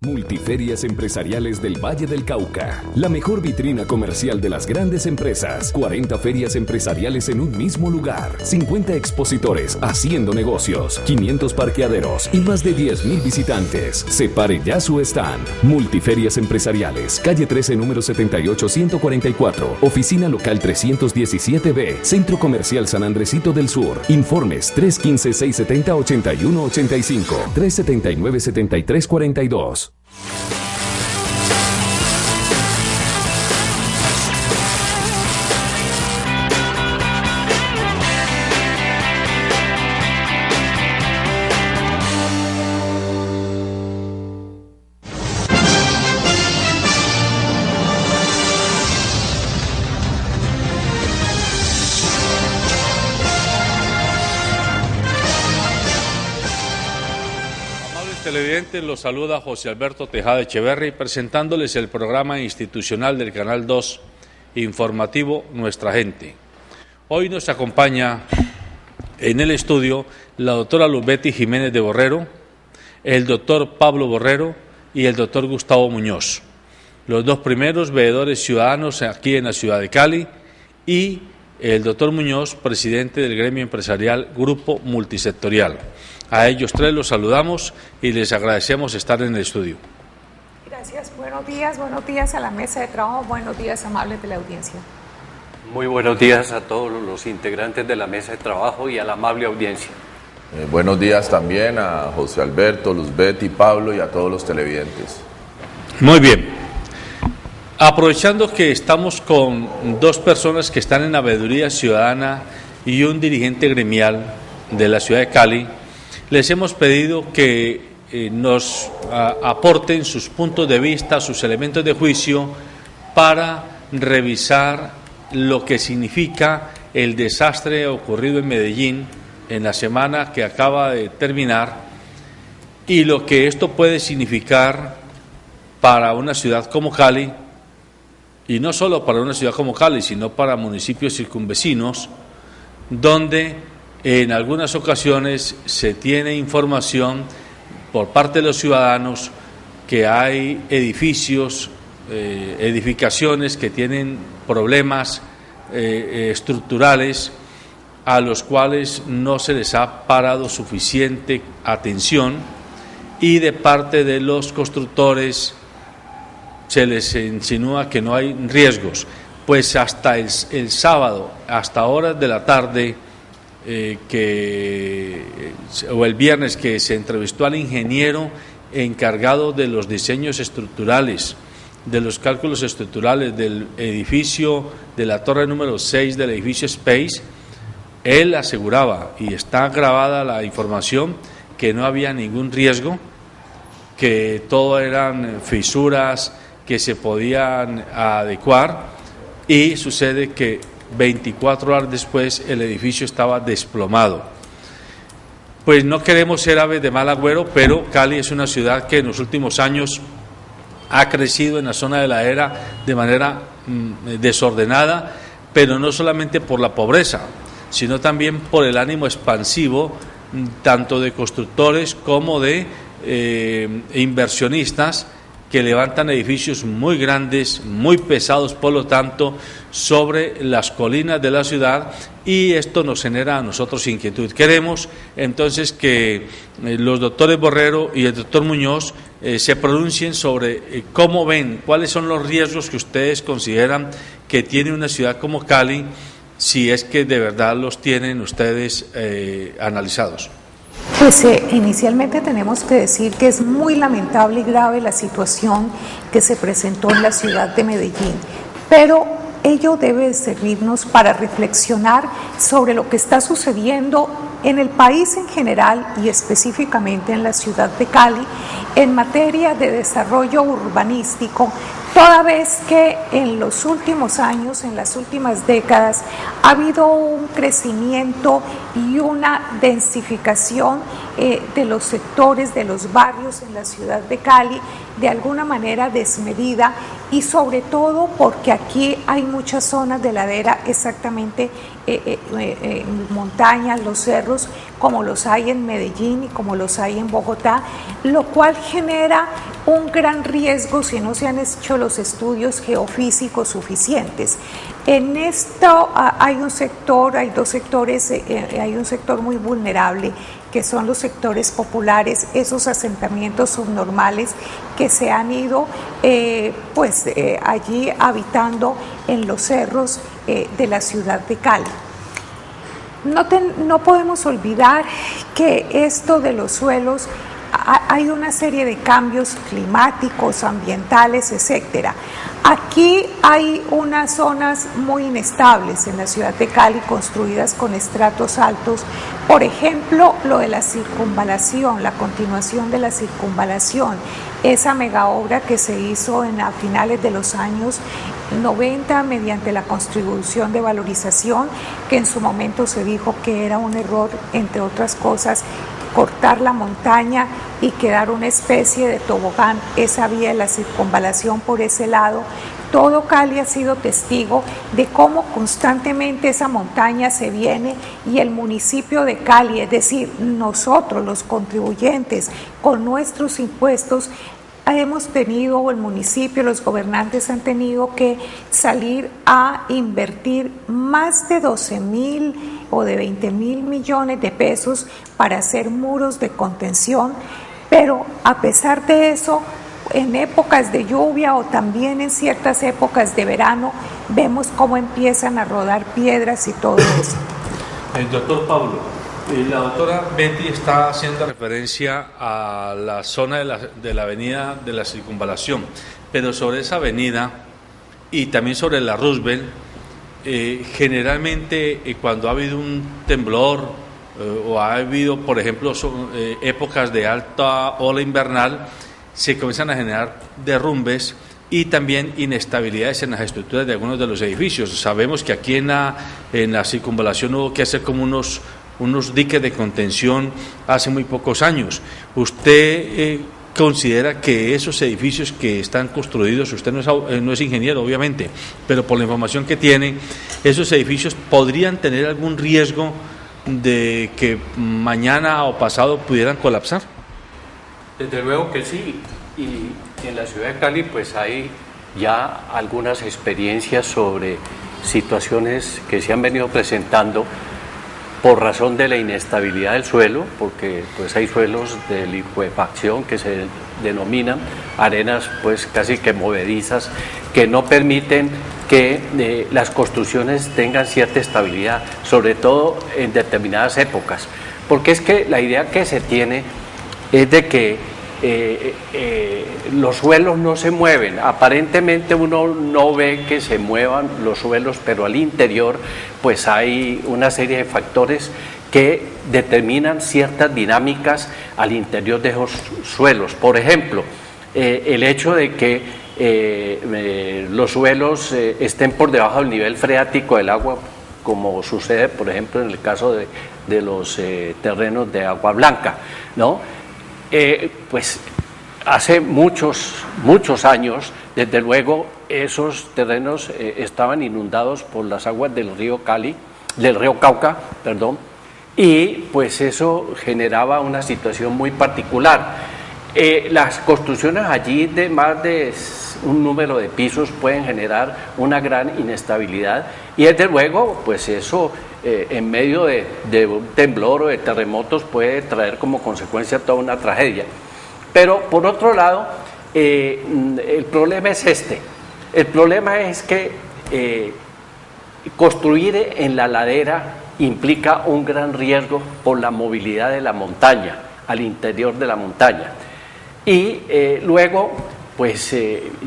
Multiferias Empresariales del Valle del Cauca. La mejor vitrina comercial de las grandes empresas. 40 ferias empresariales en un mismo lugar. 50 expositores haciendo negocios. 500 parqueaderos y más de 10,000 visitantes. Separe ya su stand. Multiferias Empresariales. Calle 13, número 78-144. Oficina local 317B. Centro Comercial San Andresito del Sur. Informes 315-670-8185. 379-7342. Televidentes, los saluda José Alberto Tejada Echeverri, presentándoles el programa institucional del Canal 2, informativo Nuestra Gente. Hoy nos acompaña en el estudio la doctora Luzbety Jiménez de Borrero, el doctor Pablo Borrero y el doctor Gustavo Muñoz, los dos primeros veedores ciudadanos aquí en la ciudad de Cali, y el doctor Muñoz, presidente del gremio empresarial Grupo Multisectorial. A ellos tres los saludamos y les agradecemos estar en el estudio. Gracias, buenos días a la mesa de trabajo, buenos días, amables de la audiencia. Muy buenos días a todos los integrantes de la mesa de trabajo y a la amable audiencia. Buenos días también a José Alberto, Luzbety, Pablo y a todos los televidentes. Muy bien. Aprovechando que estamos con dos personas que están en la veeduría ciudadana y un dirigente gremial de la ciudad de Cali, les hemos pedido que nos aporten sus puntos de vista, sus elementos de juicio para revisar lo que significa el desastre ocurrido en Medellín en la semana que acaba de terminar y lo que esto puede significar para una ciudad como Cali, y no solo para una ciudad como Cali, sino para municipios circunvecinos, donde en algunas ocasiones se tiene información por parte de los ciudadanos que hay edificaciones que tienen problemas estructurales a los cuales no se les ha parado suficiente atención y de parte de los constructores se les insinúa que no hay riesgos. Pues hasta el sábado, hasta horas de la tarde, o el viernes, que se entrevistó al ingeniero encargado de los diseños estructurales, de los cálculos estructurales del edificio de la torre número 6 del edificio Space, él aseguraba, y está grabada la información, que no había ningún riesgo, que todo eran fisuras que se podían adecuar, y sucede que 24 horas después el edificio estaba desplomado. Pues no queremos ser aves de mal agüero, pero Cali es una ciudad que en los últimos años ha crecido en la zona de la era de manera desordenada, pero no solamente por la pobreza, sino también por el ánimo expansivo tanto de constructores como de inversionistas que levantan edificios muy grandes, muy pesados, por lo tanto, sobre las colinas de la ciudad, y esto nos genera a nosotros inquietud. Queremos entonces que los doctores Borrero y el doctor Muñoz se pronuncien sobre cómo ven, cuáles son los riesgos que ustedes consideran que tiene una ciudad como Cali, si es que de verdad los tienen ustedes analizados. Pues inicialmente tenemos que decir que es muy lamentable y grave la situación que se presentó en la ciudad de Medellín, pero ello debe servirnos para reflexionar sobre lo que está sucediendo en el país en general y específicamente en la ciudad de Cali en materia de desarrollo urbanístico, toda vez que en los últimos años, en las últimas décadas, ha habido un crecimiento y una densificación de los sectores, de los barrios en la ciudad de Cali, de alguna manera desmedida, y sobre todo porque aquí hay muchas zonas de ladera, exactamente montañas, los cerros, como los hay en Medellín y como los hay en Bogotá, lo cual genera un gran riesgo si no se han hecho los estudios geofísicos suficientes. En esto hay un sector, hay dos sectores, hay un sector muy vulnerable, que son los sectores populares, esos asentamientos subnormales que se han ido allí habitando en los cerros de la ciudad de Cali. No podemos olvidar que esto de los suelos, hay una serie de cambios climáticos, ambientales, etcétera. Aquí hay unas zonas muy inestables en la ciudad de Cali, construidas con estratos altos. Por ejemplo, lo de la circunvalación, la continuación de la circunvalación, esa mega obra que se hizo a finales de los años 90 mediante la contribución de valorización, que en su momento se dijo que era un error, entre otras cosas, cortar la montaña y quedar una especie de tobogán, esa vía de la circunvalación por ese lado. Todo Cali ha sido testigo de cómo constantemente esa montaña se viene y el municipio de Cali, es decir, nosotros los contribuyentes con nuestros impuestos, hemos tenido, o el municipio, los gobernantes han tenido que salir a invertir más de 12.000 o de 20.000 millones de pesos para hacer muros de contención, pero a pesar de eso, en épocas de lluvia o también en ciertas épocas de verano, vemos cómo empiezan a rodar piedras y todo eso. Doctor Pablo, la doctora Betty está haciendo referencia a la zona de la avenida de la Circunvalación, pero sobre esa avenida y también sobre la Roosevelt, generalmente cuando ha habido un temblor o ha habido, por ejemplo, épocas de alta ola invernal, se comienzan a generar derrumbes y también inestabilidades en las estructuras de algunos de los edificios. Sabemos que aquí en la Circunvalación hubo que hacer como unos diques de contención hace muy pocos años. ¿Usted considera que esos edificios que están construidos, usted no es ingeniero obviamente, pero por la información que tiene, esos edificios podrían tener algún riesgo de que mañana o pasado pudieran colapsar? Desde luego que sí, y en la ciudad de Cali pues hay ya algunas experiencias sobre situaciones que se han venido presentando por razón de la inestabilidad del suelo, porque pues hay suelos de licuefacción que se denominan arenas pues casi que movedizas, que no permiten que las construcciones tengan cierta estabilidad, sobre todo en determinadas épocas, porque es que la idea que se tiene es de que los suelos no se mueven. Aparentemente uno no ve que se muevan los suelos, pero al interior pues hay una serie de factores que determinan ciertas dinámicas al interior de esos suelos. Por ejemplo, el hecho de que los suelos estén por debajo del nivel freático del agua, como sucede por ejemplo en el caso de los terrenos de agua blanca, ¿no? Pues hace muchos años, desde luego, esos terrenos estaban inundados por las aguas del río Cauca, y pues eso generaba una situación muy particular. Las construcciones allí de más de un número de pisos pueden generar una gran inestabilidad y desde luego pues eso en medio de un temblor o de terremotos puede traer como consecuencia toda una tragedia. Pero por otro lado, el problema es este. El problema es que construir en la ladera implica un gran riesgo por la movilidad de la montaña, al interior de la montaña. Y luego, pues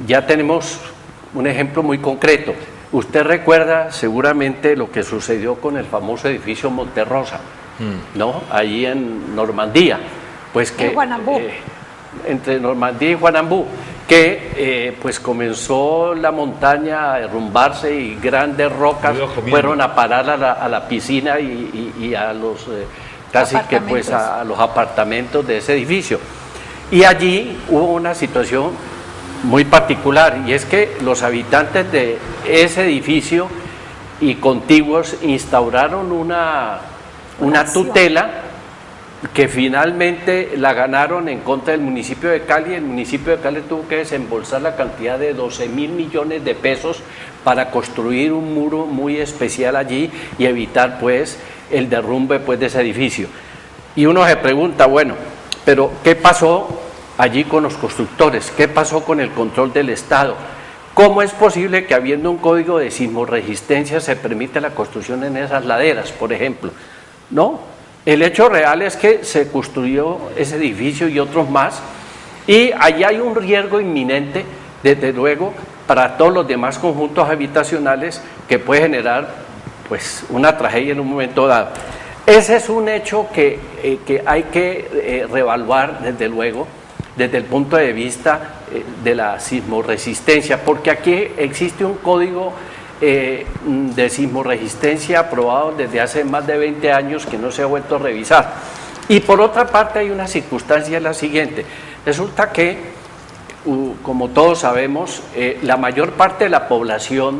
ya tenemos un ejemplo muy concreto. Usted recuerda seguramente lo que sucedió con el famoso edificio Monterrosa, ¿no? Allí en Normandía, pues que entre Normandía y Juanambú, que pues comenzó la montaña a derrumbarse y grandes rocas fueron a parar a la piscina y a los casi que pues a los apartamentos de ese edificio. Y allí hubo una situación muy particular, y es que los habitantes de ese edificio y contiguos instauraron una tutela que finalmente la ganaron en contra del municipio de Cali. El municipio de Cali tuvo que desembolsar la cantidad de 12.000 millones de pesos para construir un muro muy especial allí y evitar pues el derrumbe pues de ese edificio. Y uno se pregunta, bueno, pero ¿qué pasó allí con los constructores? ¿Qué pasó con el control del Estado? ¿Cómo es posible que habiendo un código de sismoresistencia se permite la construcción en esas laderas, por ejemplo? No, el hecho real es que se construyó ese edificio y otros más, y allí hay un riesgo inminente, desde luego, para todos los demás conjuntos habitacionales que puede generar pues una tragedia en un momento dado. Ese es un hecho que hay que reevaluar, desde luego, desde el punto de vista de la sismoresistencia, porque aquí existe un código de sismoresistencia aprobado desde hace más de 20 años que no se ha vuelto a revisar. Y por otra parte hay una circunstancia, la siguiente: resulta que, como todos sabemos, la mayor parte de la población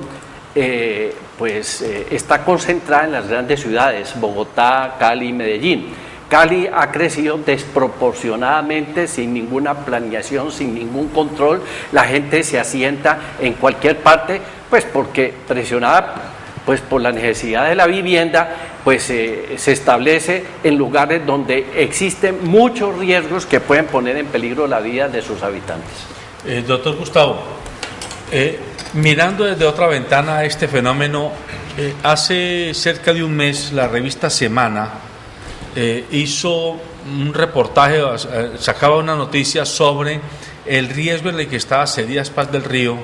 está concentrada en las grandes ciudades, Bogotá, Cali, Medellín. Cali ha crecido desproporcionadamente, sin ninguna planeación, sin ningún control. La gente se asienta en cualquier parte, pues porque presionada pues por la necesidad de la vivienda, pues se establece en lugares donde existen muchos riesgos que pueden poner en peligro la vida de sus habitantes. Doctor Gustavo, mirando desde otra ventana este fenómeno, hace cerca de un mes la revista Semana hizo un reportaje, sacaba una noticia sobre el riesgo en el que estaba Cedías Paz del Río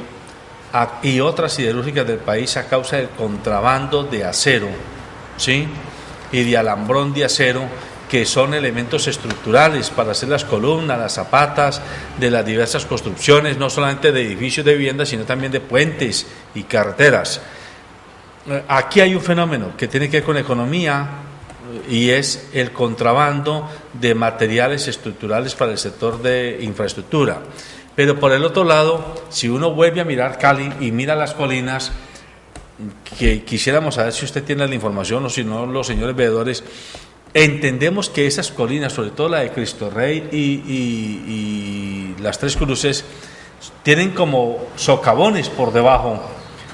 y otras siderúrgicas del país a causa del contrabando de acero, ¿sí?, y de alambrón de acero, que son elementos estructurales para hacer las columnas, las zapatas de las diversas construcciones, no solamente de edificios de vivienda, sino también de puentes y carreteras. Aquí hay un fenómeno que tiene que ver con economía, y es el contrabando de materiales estructurales para el sector de infraestructura. Pero por el otro lado, si uno vuelve a mirar Cali y mira las colinas, que quisiéramos saber si usted tiene la información o si no los señores veedores, entendemos que esas colinas, sobre todo la de Cristo Rey y las Tres Cruces, tienen como socavones por debajo,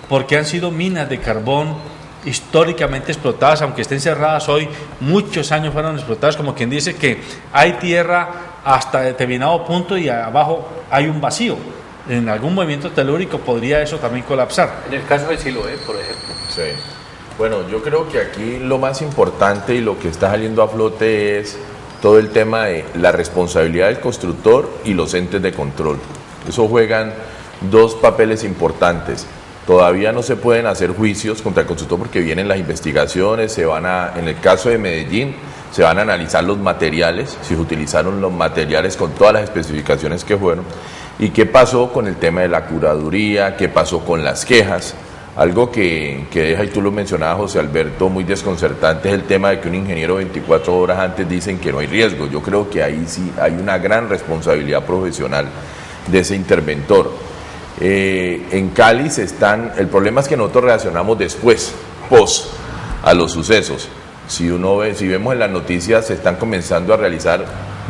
porque han sido minas de carbón históricamente explotadas, aunque estén cerradas hoy, muchos años fueron explotadas, como quien dice que hay tierra hasta determinado punto y abajo hay un vacío. En algún movimiento telúrico podría eso también colapsar. En el caso de Siloé, por ejemplo. Sí. Bueno, yo creo que aquí lo más importante y lo que está saliendo a flote es todo el tema de la responsabilidad del constructor y los entes de control. Eso juegan dos papeles importantes. Todavía no se pueden hacer juicios contra el constructor porque vienen las investigaciones, en el caso de Medellín, se van a analizar los materiales, si se utilizaron los materiales con todas las especificaciones que fueron, y qué pasó con el tema de la curaduría, qué pasó con las quejas. Algo que deja, y tú lo mencionabas, José Alberto, muy desconcertante, es el tema de que un ingeniero 24 horas antes dicen que no hay riesgo. Yo creo que ahí sí hay una gran responsabilidad profesional de ese interventor. En Cali el problema es que nosotros reaccionamos después, post a los sucesos. Si vemos en las noticias, se están comenzando a realizar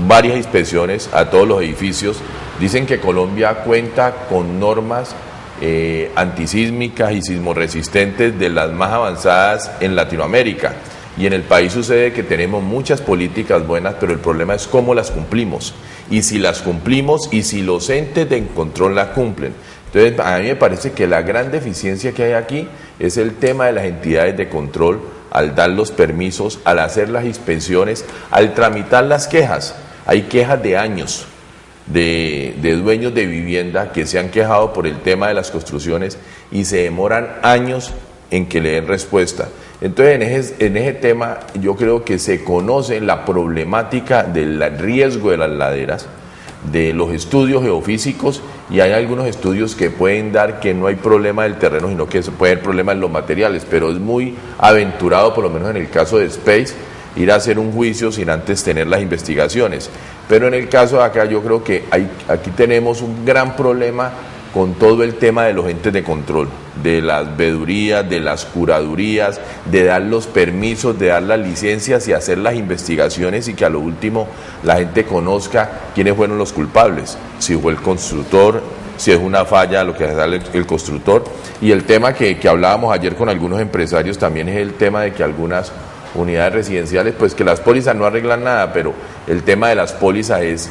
varias inspecciones a todos los edificios. Dicen que Colombia cuenta con normas antisísmicas y sismoresistentes de las más avanzadas en Latinoamérica. Y en el país sucede que tenemos muchas políticas buenas, pero el problema es cómo las cumplimos. Y si las cumplimos y si los entes de control las cumplen. Entonces, a mí me parece que la gran deficiencia que hay aquí es el tema de las entidades de control, al dar los permisos, al hacer las inspecciones, al tramitar las quejas. Hay quejas de años de dueños de vivienda que se han quejado por el tema de las construcciones y se demoran años en que le den respuesta. Entonces, en ese tema yo creo que se conoce la problemática del riesgo de las laderas, de los estudios geofísicos, y hay algunos estudios que pueden dar que no hay problema del terreno, sino que puede haber problema en los materiales, pero es muy aventurado, por lo menos en el caso de Space, ir a hacer un juicio sin antes tener las investigaciones. Pero en el caso de acá yo creo que aquí tenemos un gran problema con todo el tema de los entes de control, de las veedurías, de las curadurías, de dar los permisos, de dar las licencias y hacer las investigaciones, y que a lo último la gente conozca quiénes fueron los culpables, si fue el constructor, si es una falla lo que hace el constructor. Y el tema que hablábamos ayer con algunos empresarios también es el tema de que algunas unidades residenciales, pues que las pólizas no arreglan nada, pero el tema de las pólizas es...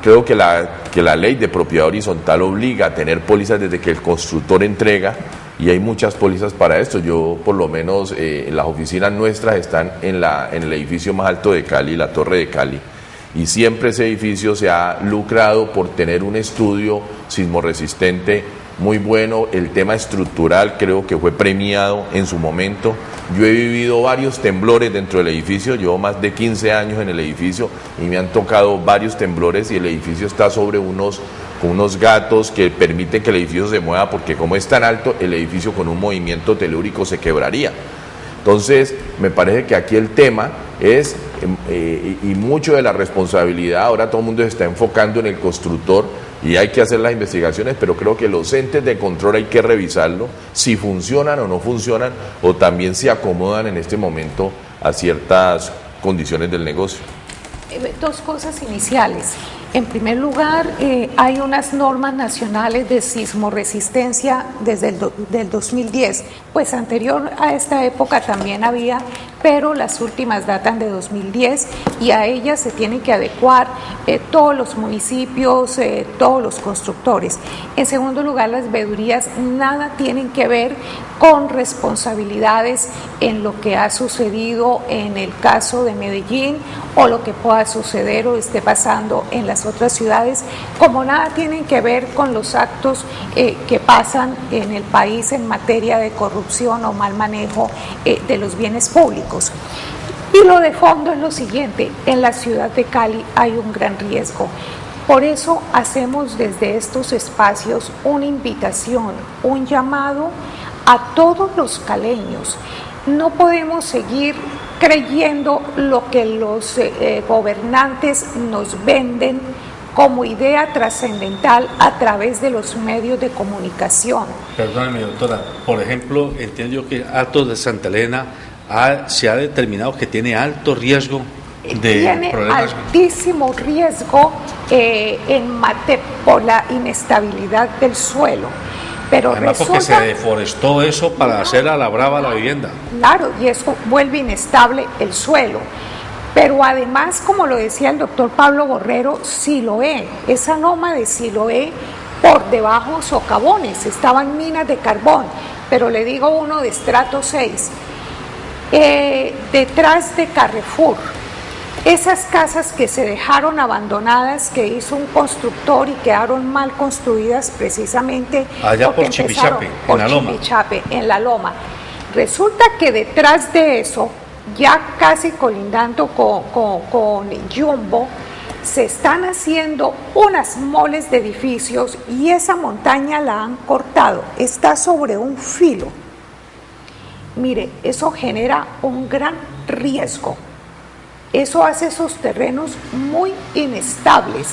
Creo que la ley de propiedad horizontal obliga a tener pólizas desde que el constructor entrega, y hay muchas pólizas para esto. Yo, por lo menos, las oficinas nuestras están en el edificio más alto de Cali, la Torre de Cali, y siempre ese edificio se ha lucrado por tener un estudio sismorresistente muy bueno. El tema estructural creo que fue premiado en su momento. Yo he vivido varios temblores dentro del edificio, llevo más de 15 años en el edificio y me han tocado varios temblores, y el edificio está sobre con unos gatos que permiten que el edificio se mueva, porque como es tan alto, el edificio con un movimiento telúrico se quebraría. Entonces, me parece que aquí el tema es, y mucho de la responsabilidad, ahora todo el mundo se está enfocando en el constructor, y hay que hacer las investigaciones, pero creo que los entes de control hay que revisarlo, si funcionan o no funcionan, o también se acomodan en este momento a ciertas condiciones del negocio. Dos cosas iniciales. En primer lugar, hay unas normas nacionales de sismorresistencia desde el 2010, pues anterior a esta época también había, pero las últimas datan de 2010, y a ellas se tienen que adecuar todos los municipios, todos los constructores. En segundo lugar, las veedurías nada tienen que ver con responsabilidades en lo que ha sucedido en el caso de Medellín, o lo que pueda suceder o esté pasando en las otras ciudades, como nada tienen que ver con los actos que pasan en el país en materia de corrupción o mal manejo de los bienes públicos. Y lo de fondo es lo siguiente: en la ciudad de Cali hay un gran riesgo. Por eso hacemos desde estos espacios una invitación, un llamado a todos los caleños. No podemos seguir creyendo lo que los gobernantes nos venden como idea trascendental a través de los medios de comunicación. Perdóneme, doctora, por ejemplo, entiendo yo que Altos de Santa Elena se ha determinado que tiene alto riesgo de tiene problemas. Altísimo riesgo por la inestabilidad del suelo. Pero además resulta, porque se deforestó eso para hacer a la brava la vivienda. Claro, y eso vuelve inestable el suelo. Pero además, como lo decía el doctor Pablo Borrero, Siloé, esa loma de Siloé, por debajo socavones, estaban minas de carbón, pero le digo uno de estrato 6, detrás de Carrefour. Esas casas que se dejaron abandonadas, que hizo un constructor y quedaron mal construidas precisamente allá por Chipichape, en la loma. Chipichape, en la loma. Resulta que detrás de eso, ya casi colindando con Jumbo, se están haciendo unas moles de edificios, y esa montaña la han cortado, está sobre un filo. Mire, eso genera un gran riesgo. Eso hace esos terrenos muy inestables.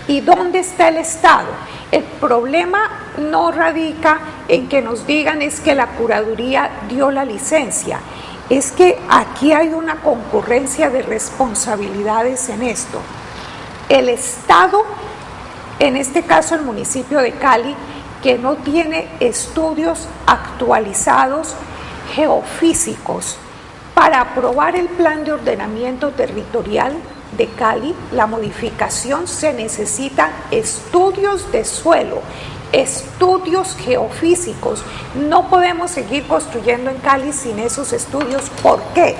¿Y dónde está el Estado? El problema no radica en que nos digan es que la curaduría dio la licencia. Es que aquí hay una concurrencia de responsabilidades en esto. El Estado, en este caso el municipio de Cali, que no tiene estudios actualizados geofísicos, para aprobar el plan de ordenamiento territorial de Cali, la modificación, se necesitan estudios de suelo, estudios geofísicos. No podemos seguir construyendo en Cali sin esos estudios. ¿Por qué?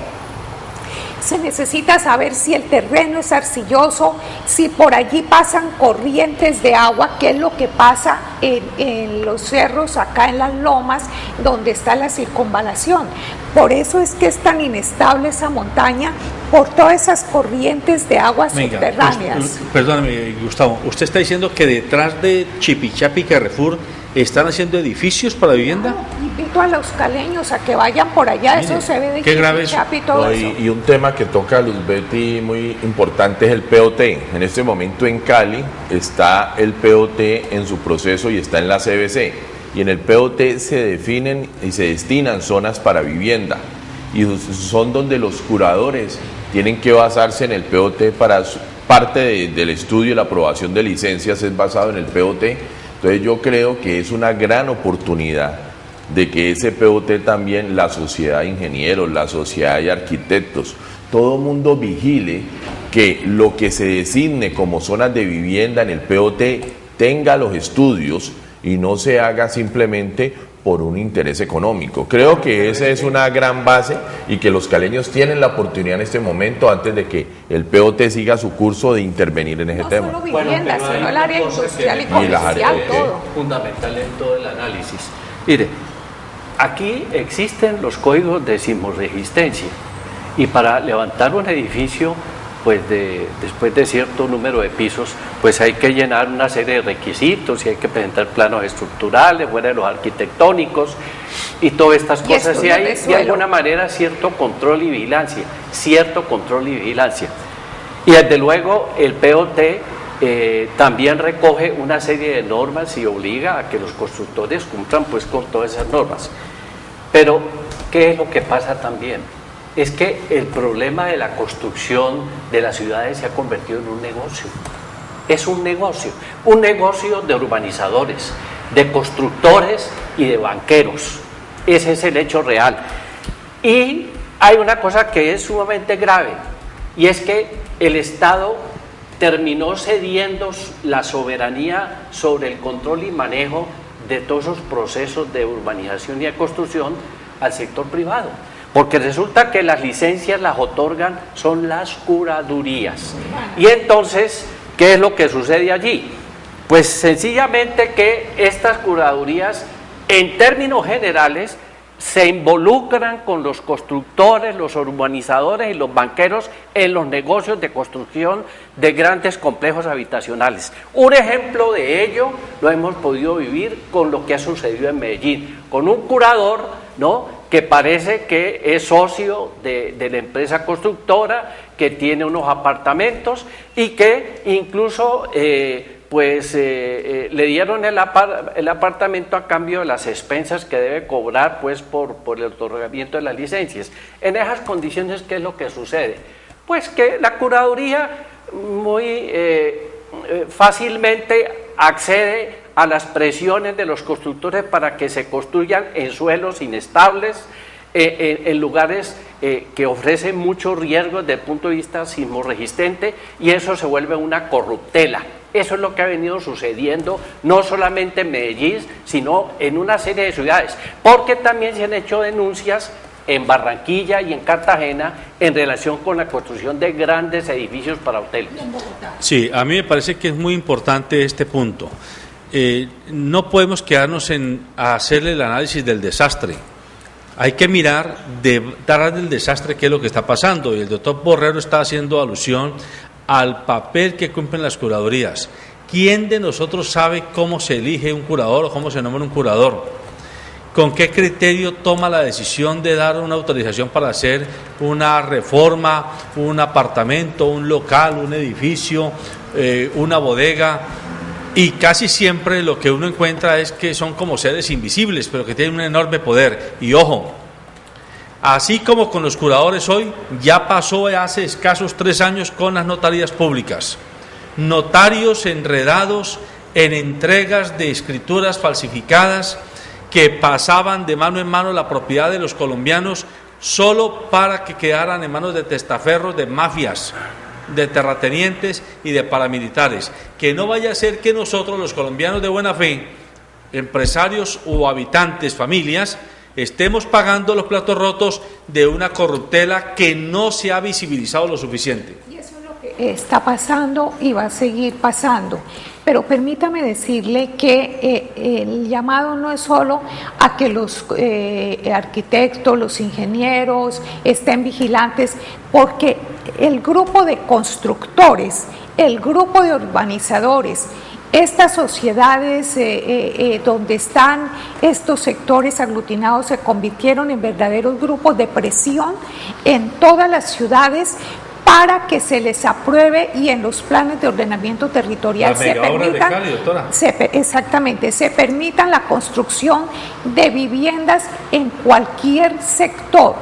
Se necesita saber si el terreno es arcilloso, si por allí pasan corrientes de agua, que es lo que pasa en los cerros, acá en las lomas, donde está la circunvalación. Por eso es que es tan inestable esa montaña, por todas esas corrientes de aguas subterráneas. Perdóname, Gustavo, usted está diciendo que detrás de Chipichapi y Carrefour están haciendo edificios para vivienda. Invito a los caleños a que vayan por allá. Mire, eso se ve de Chipichapi y todo eso. Y un tema que toca Luz Betty muy importante es el POT. En este momento en Cali está el POT en su proceso y está en la CBC. Y en el POT se definen y se destinan zonas para vivienda. Y son donde los curadores tienen que basarse en el POT para parte del estudio y la aprobación de licencias es basado en el POT. Entonces yo creo que es una gran oportunidad de que ese POT también, la sociedad de ingenieros, la sociedad de arquitectos, todo mundo vigile que lo que se designe como zonas de vivienda en el POT tenga los estudios y no se haga simplemente por un interés económico. Creo que esa es una gran base y que los caleños tienen la oportunidad en este momento, antes de que el POT siga su curso, de intervenir en ese tema. No solo vivienda, sino el área industrial y comercial, todo. Fundamental en todo el análisis. Mire, aquí existen los códigos de sismoresistencia y para levantar un edificio, pues después de cierto número de pisos, pues hay que llenar una serie de requisitos y hay que presentar planos estructurales, fuera de los arquitectónicos y todas estas cosas. Y hay de alguna manera cierto control y vigilancia, Y desde luego el POT también recoge una serie de normas y obliga a que los constructores cumplan pues con todas esas normas. Pero, ¿qué es lo que pasa también? Es que el problema de la construcción de las ciudades se ha convertido en un negocio. Es un negocio de urbanizadores, de constructores y de banqueros. Ese es el hecho real. Y hay una cosa que es sumamente grave, y es que el Estado terminó cediendo la soberanía sobre el control y manejo de todos esos procesos de urbanización y de construcción al sector privado. Porque resulta que las licencias las otorgan son las curadurías. Y entonces, ¿qué es lo que sucede allí? Pues sencillamente que estas curadurías, en términos generales, se involucran con los constructores, los urbanizadores y los banqueros en los negocios de construcción de grandes complejos habitacionales. Un ejemplo de ello lo hemos podido vivir con lo que ha sucedido en Medellín, con un curador, ¿no?, que parece que es socio de la empresa constructora, que tiene unos apartamentos y que incluso le dieron el apartamento a cambio de las expensas que debe cobrar pues por el otorgamiento de las licencias. En esas condiciones, ¿qué es lo que sucede? Pues que la curaduría muy fácilmente accede a las presiones de los constructores para que se construyan en suelos inestables, en lugares que ofrecen muchos riesgos desde el punto de vista sismorresistente, y eso se vuelve una corruptela. Eso es lo que ha venido sucediendo no solamente en Medellín, sino en una serie de ciudades, porque también se han hecho denuncias en Barranquilla y en Cartagena en relación con la construcción de grandes edificios para hoteles. Sí, a mí me parece que es muy importante este punto. No podemos quedarnos en hacerle el análisis del desastre. Hay que mirar detrás del desastre qué es lo que está pasando, y el doctor Borrero está haciendo alusión al papel que cumplen las curadurías. ¿Quién de nosotros sabe cómo se elige un curador o cómo se nombra un curador? ¿Con qué criterio toma la decisión de dar una autorización para hacer una reforma, un apartamento, un local, un edificio, una bodega? Y casi siempre lo que uno encuentra es que son como seres invisibles, pero que tienen un enorme poder. Y ojo, así como con los curadores hoy, ya pasó hace escasos 3 años con las notarías públicas. Notarios enredados en entregas de escrituras falsificadas que pasaban de mano en mano la propiedad de los colombianos solo para que quedaran en manos de testaferros, de mafias, de terratenientes y de paramilitares. Que no vaya a ser que nosotros, los colombianos de buena fe, empresarios o habitantes, familias, estemos pagando los platos rotos de una corruptela que no se ha visibilizado lo suficiente. Y eso es lo que está pasando y va a seguir pasando. Pero permítame decirle que el llamado no es solo a que los arquitectos, los ingenieros estén vigilantes, porque el grupo de constructores, el grupo de urbanizadores, estas sociedades donde están estos sectores aglutinados se convirtieron en verdaderos grupos de presión en todas las ciudades para que se les apruebe y en los planes de ordenamiento territorial se permitan la construcción de viviendas en cualquier sector.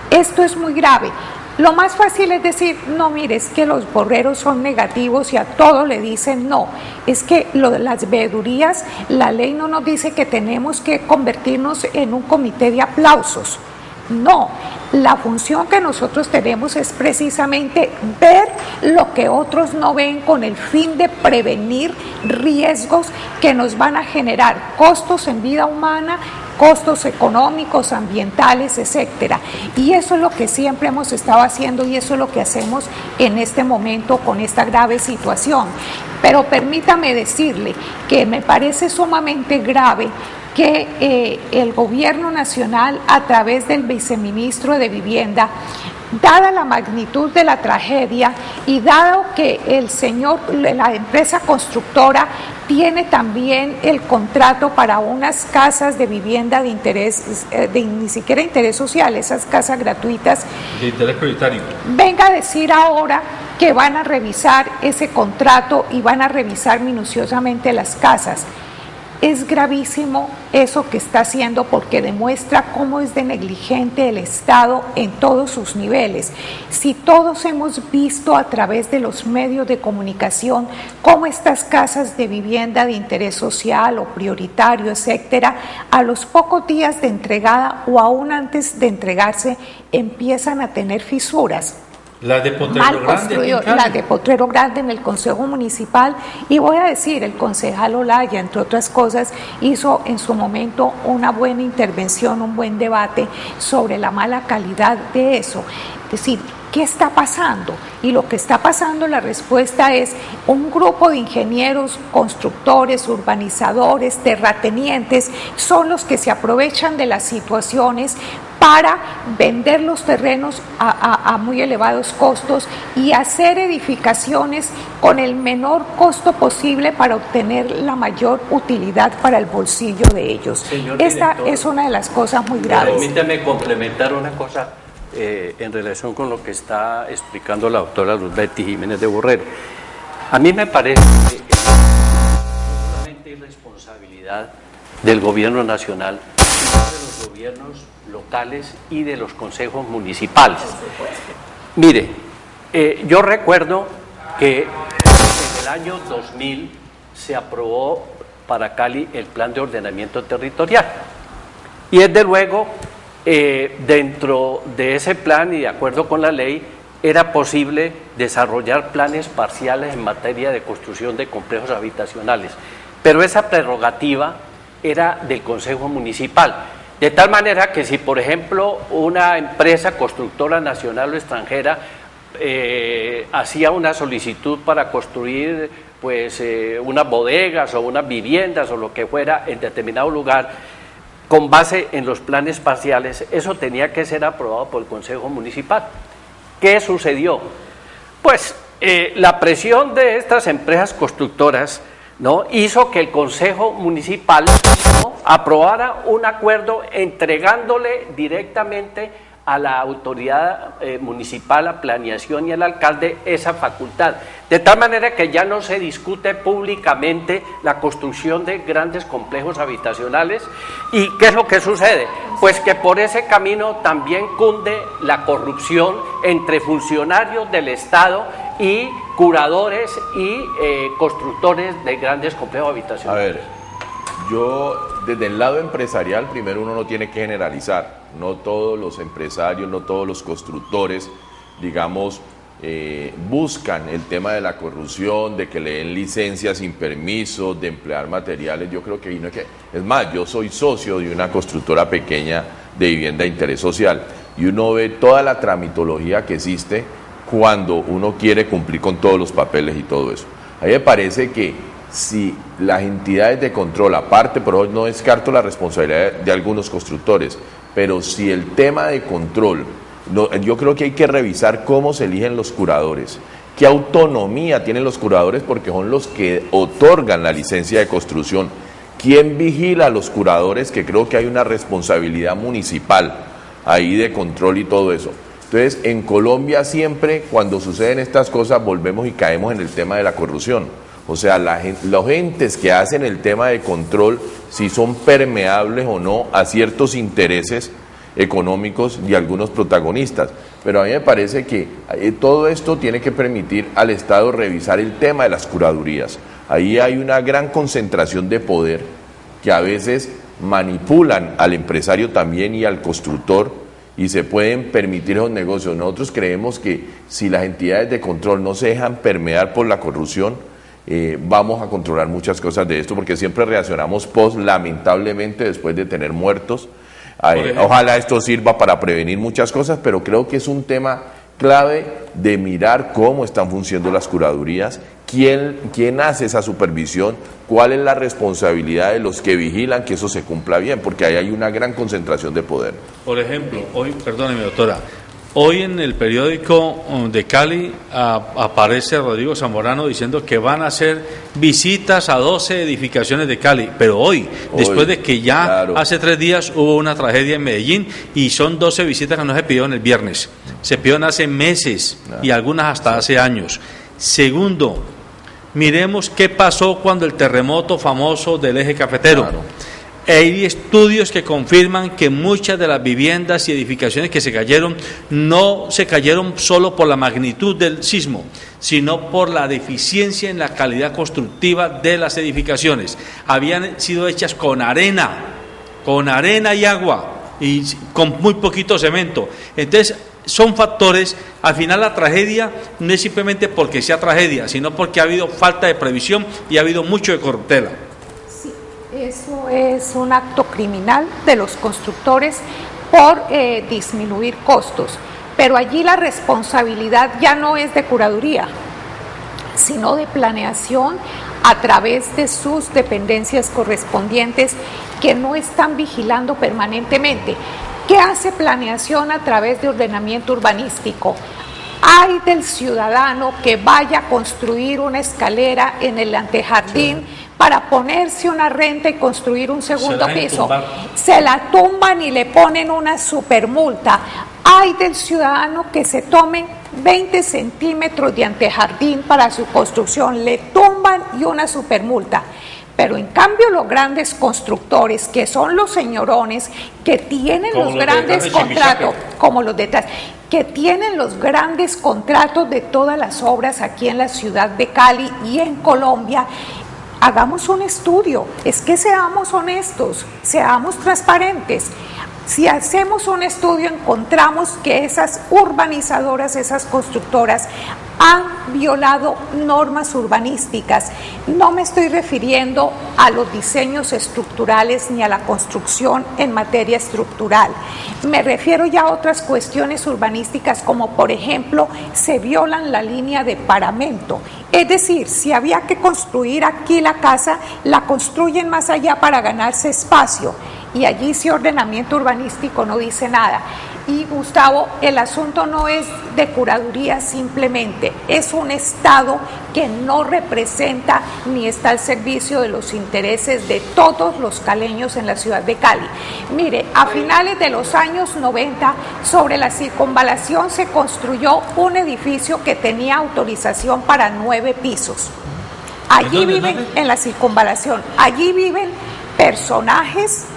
Esto es muy grave. Lo más fácil es decir, no, mire, es que los borreros son negativos y a todo le dicen no. Es que lo de las veedurías, la ley no nos dice que tenemos que convertirnos en un comité de aplausos. No, la función que nosotros tenemos es precisamente ver lo que otros no ven con el fin de prevenir riesgos que nos van a generar costos en vida humana, costos económicos, ambientales, etcétera. Y eso es lo que siempre hemos estado haciendo y eso es lo que hacemos en este momento con esta grave situación. Pero permítame decirle que me parece sumamente grave que el gobierno nacional, a través del viceministro de Vivienda, dada la magnitud de la tragedia y dado que la empresa constructora tiene también el contrato para unas casas de vivienda de interés, ni siquiera interés social, esas casas gratuitas, de interés prioritario, venga a decir ahora que van a revisar ese contrato y van a revisar minuciosamente las casas. Es gravísimo eso que está haciendo porque demuestra cómo es de negligente el Estado en todos sus niveles. Si todos hemos visto a través de los medios de comunicación cómo estas casas de vivienda de interés social o prioritario, etcétera, a los pocos días de entregada o aún antes de entregarse empiezan a tener fisuras. Las de Potrero Grande, las de Potrero Grande en el Consejo Municipal, y voy a decir, el concejal Olaya, entre otras cosas, hizo en su momento una buena intervención, un buen debate sobre la mala calidad de eso. Es decir, ¿qué está pasando? Y lo que está pasando, la respuesta es un grupo de ingenieros, constructores, urbanizadores, terratenientes, son los que se aprovechan de las situaciones para vender los terrenos a muy elevados costos y hacer edificaciones con el menor costo posible para obtener la mayor utilidad para el bolsillo de ellos. Esta es una de las cosas muy graves. Permítame complementar una cosa en relación con lo que está explicando la doctora Luz Betty Jiménez de Borrero. A mí me parece que es solamente irresponsabilidad del gobierno nacional, de los gobiernos locales y de los consejos municipales. Mire, yo recuerdo que en el año 2000 se aprobó para Cali el Plan de Ordenamiento Territorial y desde luego dentro de ese plan y de acuerdo con la ley era posible desarrollar planes parciales en materia de construcción de complejos habitacionales, pero esa prerrogativa era del Consejo Municipal. De tal manera que si, por ejemplo, una empresa constructora nacional o extranjera hacía una solicitud para construir unas bodegas o unas viviendas o lo que fuera en determinado lugar, con base en los planes parciales, eso tenía que ser aprobado por el Consejo Municipal. ¿Qué sucedió? Pues la presión de estas empresas constructoras, ¿no?, hizo que el Consejo Municipal, ¿no?, aprobara un acuerdo entregándole directamente a la autoridad municipal, a planeación y al alcalde esa facultad, de tal manera que ya no se discute públicamente la construcción de grandes complejos habitacionales. ¿Y qué es lo que sucede? Pues que por ese camino también cunde la corrupción entre funcionarios del Estado y curadores y constructores de grandes complejos habitacionales. A ver, yo desde el lado empresarial, primero uno no tiene que generalizar, no todos los empresarios, no todos los constructores, digamos, buscan el tema de la corrupción, de que le den licencias sin permiso, de emplear materiales. Yo creo que ahí no es que... Es más, yo soy socio de una constructora pequeña de vivienda de interés social y uno ve toda la tramitología que existe cuando uno quiere cumplir con todos los papeles y todo eso. A mí me parece que si las entidades de control, aparte, pero no descarto la responsabilidad de algunos constructores, pero si el tema de control Yo creo que hay que revisar cómo se eligen los curadores, qué autonomía tienen los curadores, porque son los que otorgan la licencia de construcción. ¿Quién vigila a los curadores? Que creo que hay una responsabilidad municipal ahí de control y todo eso. Entonces, en Colombia siempre, cuando suceden estas cosas, volvemos y caemos en el tema de la corrupción. O sea, los entes que hacen el tema de control, si son permeables o no a ciertos intereses económicos de algunos protagonistas. Pero a mí me parece que todo esto tiene que permitir al Estado revisar el tema de las curadurías. Ahí hay una gran concentración de poder que a veces manipulan al empresario también y al constructor, y se pueden permitir esos negocios. Nosotros creemos que si las entidades de control no se dejan permear por la corrupción, vamos a controlar muchas cosas de esto, porque siempre reaccionamos lamentablemente, después de tener muertos. Ojalá esto sirva para prevenir muchas cosas, pero creo que es un tema clave de mirar cómo están funcionando las curadurías, quién hace esa supervisión, cuál es la responsabilidad de los que vigilan que eso se cumpla bien, porque ahí hay una gran concentración de poder. Por ejemplo, hoy, perdóneme doctora, hoy en el periódico de Cali aparece Rodrigo Zamorano diciendo que van a hacer visitas a 12 edificaciones de Cali, pero hoy después de que ya claro, hace 3 días hubo una tragedia en Medellín, y son 12 visitas que no se pidieron el viernes, se pidieron hace meses y algunas hasta hace años. Segundo, miremos qué pasó cuando el terremoto famoso del eje cafetero. Claro. Hay estudios que confirman que muchas de las viviendas y edificaciones que se cayeron no se cayeron solo por la magnitud del sismo, sino por la deficiencia en la calidad constructiva de las edificaciones. Habían sido hechas con arena y agua, y con muy poquito cemento. Entonces, son factores. Al final, la tragedia no es simplemente porque sea tragedia, sino porque ha habido falta de previsión y ha habido mucho de corruptela. Eso es un acto criminal de los constructores por disminuir costos, pero allí la responsabilidad ya no es de curaduría, sino de planeación a través de sus dependencias correspondientes, que no están vigilando permanentemente. ¿Qué hace planeación a través de ordenamiento urbanístico? Hay del ciudadano que vaya a construir una escalera en el antejardín para ponerse una renta y construir un segundo piso. Se la tumban y le ponen una supermulta. Hay del ciudadano que se tomen 20 centímetros de antejardín para su construcción, le tumban y una supermulta. Pero en cambio los grandes constructores, que son los señorones, que tienen los grandes contratos, como los detrás, que tienen los grandes contratos de todas las obras aquí en la ciudad de Cali y en Colombia, hagamos un estudio. Es que seamos honestos, seamos transparentes. Si hacemos un estudio, encontramos que esas urbanizadoras, esas constructoras, han violado normas urbanísticas. No me estoy refiriendo a los diseños estructurales ni a la construcción en materia estructural. Me refiero ya a otras cuestiones urbanísticas, como por ejemplo, se violan la línea de paramento. Es decir, si había que construir aquí la casa, la construyen más allá para ganarse espacio. Y allí sí ordenamiento urbanístico no dice nada. Y Gustavo, el asunto no es de curaduría simplemente, es un Estado que no representa ni está al servicio de los intereses de todos los caleños en la ciudad de Cali. Mire, a finales de los años 90, sobre la circunvalación se construyó un edificio que tenía autorización para 9 pisos. Allí viven, en la circunvalación, allí viven personajes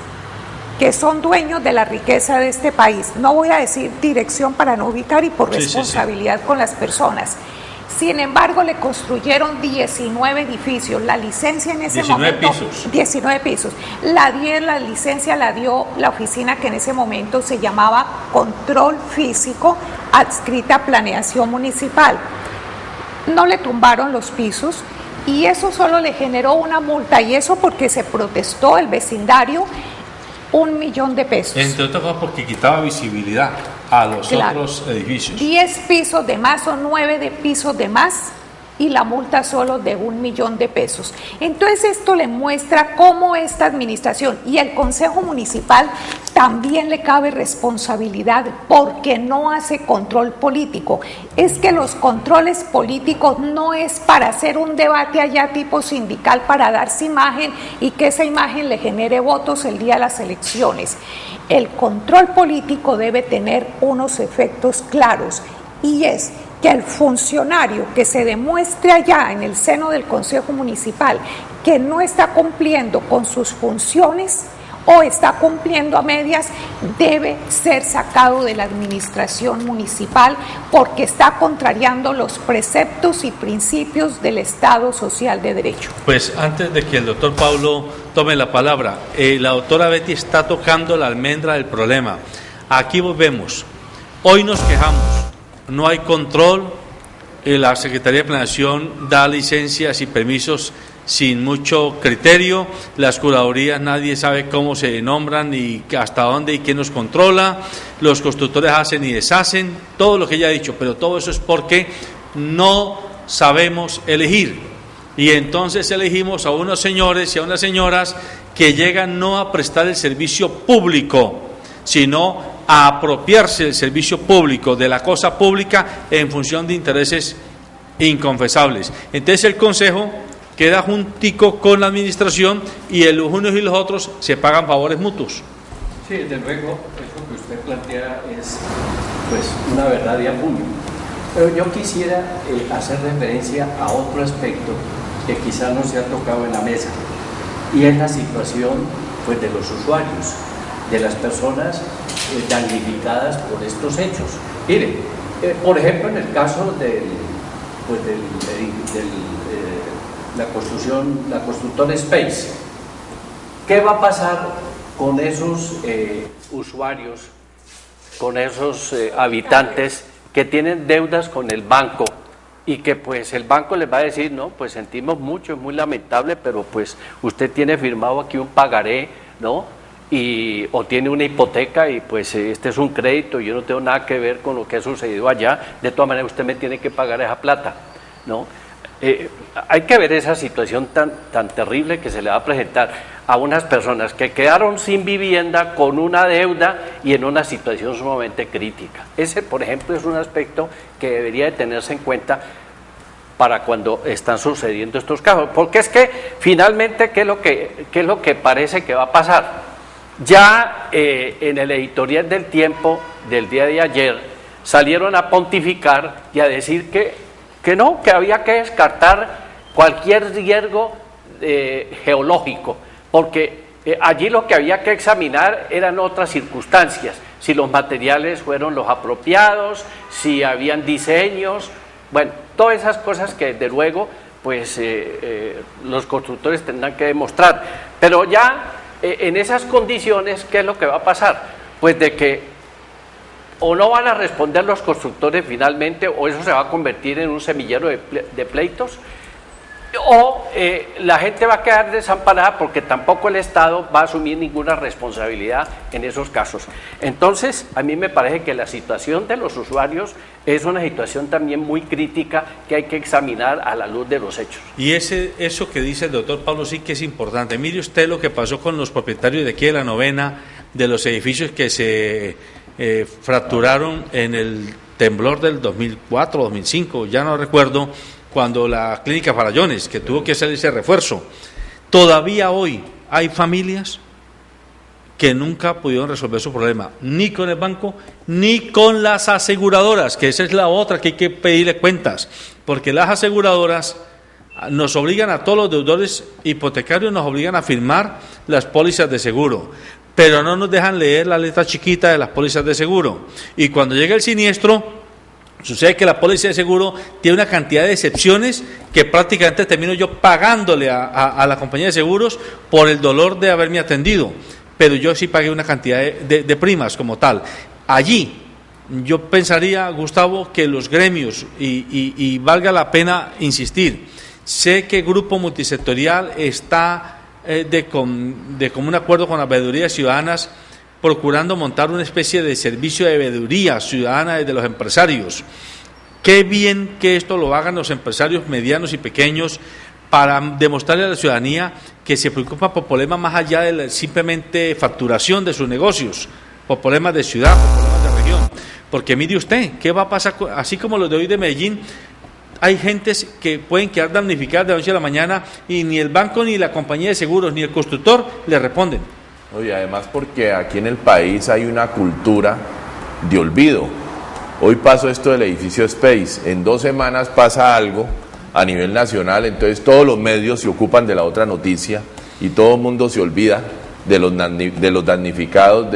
que son dueños de la riqueza de este país. No voy a decir dirección para no ubicar y por responsabilidad con las personas. Sin embargo, le construyeron 19 edificios. La licencia en ese 19 momento... 19 pisos. La licencia la dio la oficina que en ese momento se llamaba Control Físico, adscrita a Planeación Municipal. No le tumbaron los pisos y eso solo le generó una multa, y eso porque se protestó el vecindario, 1 millón de pesos. Entre otras cosas porque quitaba visibilidad a los otros edificios. 10 pisos de más o 9 pisos de más y la multa solo de 1 millón de pesos. Entonces esto le muestra cómo esta administración y el Consejo Municipal también le cabe responsabilidad porque no hace control político. Es que los controles políticos no es para hacer un debate allá tipo sindical para darse imagen y que esa imagen le genere votos el día de las elecciones. El control político debe tener unos efectos claros y es que el funcionario que se demuestre allá en el seno del Consejo Municipal que no está cumpliendo con sus funciones o está cumpliendo a medias, debe ser sacado de la administración municipal porque está contrariando los preceptos y principios del Estado Social de Derecho. Pues antes de que el doctor Pablo tome la palabra, la doctora Betty está tocando la almendra del problema. Aquí volvemos. Hoy nos quejamos. No hay control, la Secretaría de Planeación da licencias y permisos sin mucho criterio, las curadurías nadie sabe cómo se nombran ni hasta dónde y quién nos controla, los constructores hacen y deshacen, todo lo que ella ha dicho, pero todo eso es porque no sabemos elegir y entonces elegimos a unos señores y a unas señoras que llegan no a prestar el servicio público, sino a apropiarse del servicio público, de la cosa pública en función de intereses inconfesables. Entonces el Consejo queda juntico con la administración y los unos y los otros se pagan favores mutuos. Sí, desde luego, eso que usted plantea es pues una verdad de apuño. Pero yo quisiera hacer referencia a otro aspecto que quizás no se ha tocado en la mesa y es la situación pues de los usuarios, de las personas damnificadas por estos hechos. Mire, por ejemplo, en el caso de la constructora Space, ¿qué va a pasar con esos usuarios, con esos habitantes que tienen deudas con el banco y que pues el banco les va a decir, no, pues sentimos mucho, es muy lamentable, pero pues usted tiene firmado aquí un pagaré, ¿no? O tiene una hipoteca y pues este es un crédito, yo no tengo nada que ver con lo que ha sucedido allá, de todas maneras usted me tiene que pagar esa plata, ¿no? Hay que ver esa situación tan terrible que se le va a presentar a unas personas que quedaron sin vivienda, con una deuda y en una situación sumamente crítica. Ese, por ejemplo, es un aspecto que debería de tenerse en cuenta para cuando están sucediendo estos casos, porque es que finalmente, ¿qué es lo que parece que va a pasar? Ya en el editorial del Tiempo del día de ayer salieron a pontificar y a decir que no, que había que descartar cualquier riesgo geológico, porque allí lo que había que examinar eran otras circunstancias, si los materiales fueron los apropiados, si habían diseños, bueno, todas esas cosas que desde luego pues los constructores tendrán que demostrar, pero ya en esas condiciones, ¿qué es lo que va a pasar? Pues de que o no van a responder los constructores finalmente, o eso se va a convertir en un semillero de pleitos, o la gente va a quedar desamparada porque tampoco el Estado va a asumir ninguna responsabilidad en esos casos. Entonces, a mí me parece que la situación de los usuarios es una situación también muy crítica que hay que examinar a la luz de los hechos. Y eso que dice el doctor Pablo sí que es importante. Mire usted lo que pasó con los propietarios de aquí de la Novena, de los edificios que se fracturaron en el temblor del 2004, 2005, ya no recuerdo, cuando la clínica Farallones, que tuvo que hacer ese refuerzo. Todavía hoy hay familias que nunca pudieron resolver su problema, ni con el banco, ni con las aseguradoras, que esa es la otra que hay que pedirle cuentas, porque las aseguradoras nos obligan a todos los deudores hipotecarios, nos obligan a firmar las pólizas de seguro, pero no nos dejan leer la letra chiquita de las pólizas de seguro, y cuando llega el siniestro, sucede que la póliza de seguro tiene una cantidad de excepciones que prácticamente termino yo pagándole a la compañía de seguros por el dolor de haberme atendido, pero yo sí pagué una cantidad de primas como tal. Allí yo pensaría, Gustavo, que los gremios, y valga la pena insistir, sé que el Grupo Multisectorial está de común acuerdo con las veedurías ciudadanas, procurando montar una especie de servicio de veeduría ciudadana desde los empresarios. Qué bien que esto lo hagan los empresarios medianos y pequeños para demostrarle a la ciudadanía que se preocupa por problemas más allá de la simplemente facturación de sus negocios, por problemas de ciudad, por problemas de región. Porque mire usted, ¿qué va a pasar? Así como los de hoy de Medellín, hay gentes que pueden quedar damnificadas de la noche a la mañana y ni el banco, ni la compañía de seguros, ni el constructor le responden. Oye, además porque aquí en el país hay una cultura de olvido. Hoy pasó esto del edificio Space, en 2 semanas pasa algo a nivel nacional, entonces todos los medios se ocupan de la otra noticia y todo el mundo se olvida de los damnificados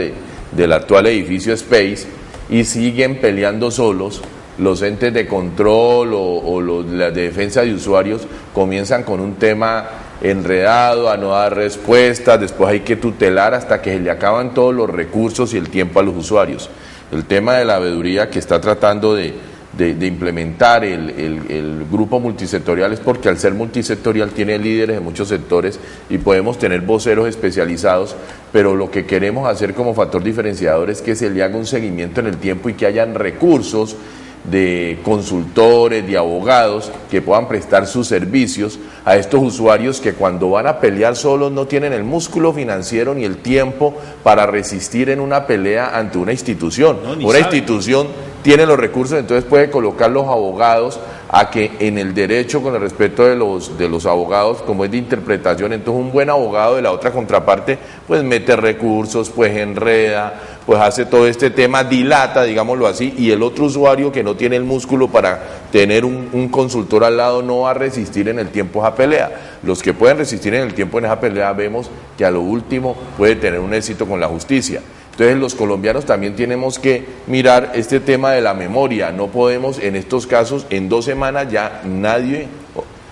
del actual edificio Space y siguen peleando solos. Los entes de control o la de defensa de usuarios comienzan con un tema enredado, a no dar respuestas, después hay que tutelar hasta que se le acaban todos los recursos y el tiempo a los usuarios. El tema de la veeduría que está tratando de implementar el grupo multisectorial es porque al ser multisectorial tiene líderes de muchos sectores y podemos tener voceros especializados, pero lo que queremos hacer como factor diferenciador es que se le haga un seguimiento en el tiempo y que hayan recursos de consultores, de abogados que puedan prestar sus servicios a estos usuarios que cuando van a pelear solos no tienen el músculo financiero ni el tiempo para resistir en una pelea ante una institución. Una institución tiene los recursos, entonces puede colocar los abogados a que en el derecho, con el respeto de los abogados, como es de interpretación, entonces un buen abogado de la otra contraparte pues mete recursos, pues enreda, pues hace todo este tema, dilata, digámoslo así, y el otro usuario que no tiene el músculo para tener un consultor al lado no va a resistir en el tiempo esa pelea. Los que pueden resistir en el tiempo en esa pelea vemos que a lo último puede tener un éxito con la justicia. Entonces los colombianos también tenemos que mirar este tema de la memoria, no podemos en estos casos en 2 semanas ya nadie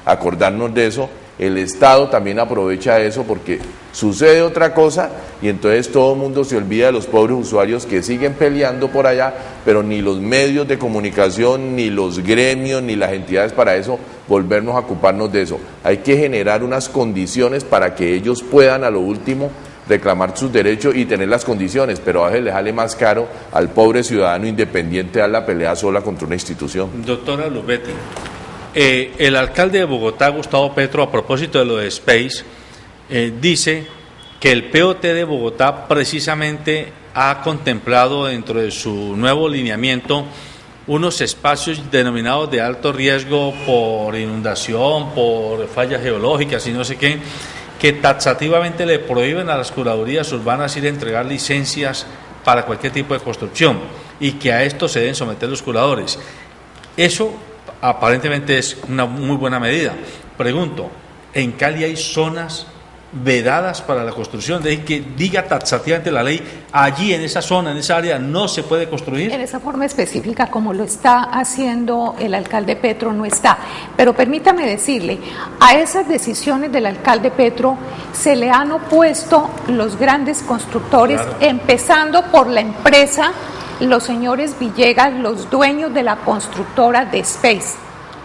acordarnos de eso, el Estado también aprovecha eso porque sucede otra cosa y entonces todo el mundo se olvida de los pobres usuarios que siguen peleando por allá, pero ni los medios de comunicación, ni los gremios, ni las entidades para eso, volvernos a ocuparnos de eso. Hay que generar unas condiciones para que ellos puedan a lo último reclamar sus derechos y tener las condiciones, pero a veces le sale más caro al pobre ciudadano independiente dar la pelea sola contra una institución. Doctora Lubetti, el alcalde de Bogotá, Gustavo Petro, a propósito de lo de Space, dice que el POT de Bogotá precisamente ha contemplado dentro de su nuevo lineamiento unos espacios denominados de alto riesgo por inundación, por fallas geológicas y no sé qué, que taxativamente le prohíben a las curadurías urbanas ir a entregar licencias para cualquier tipo de construcción y que a esto se deben someter los curadores. Eso aparentemente es una muy buena medida. Pregunto, ¿en Cali hay zonas vedadas para la construcción? De que diga taxativamente la ley, allí en esa zona, en esa área, no se puede construir. En esa forma específica, como lo está haciendo el alcalde Petro, no está. Pero permítame decirle, a esas decisiones del alcalde Petro se le han opuesto los grandes constructores, claro, empezando por la empresa, los señores Villegas, los dueños de la constructora de Space.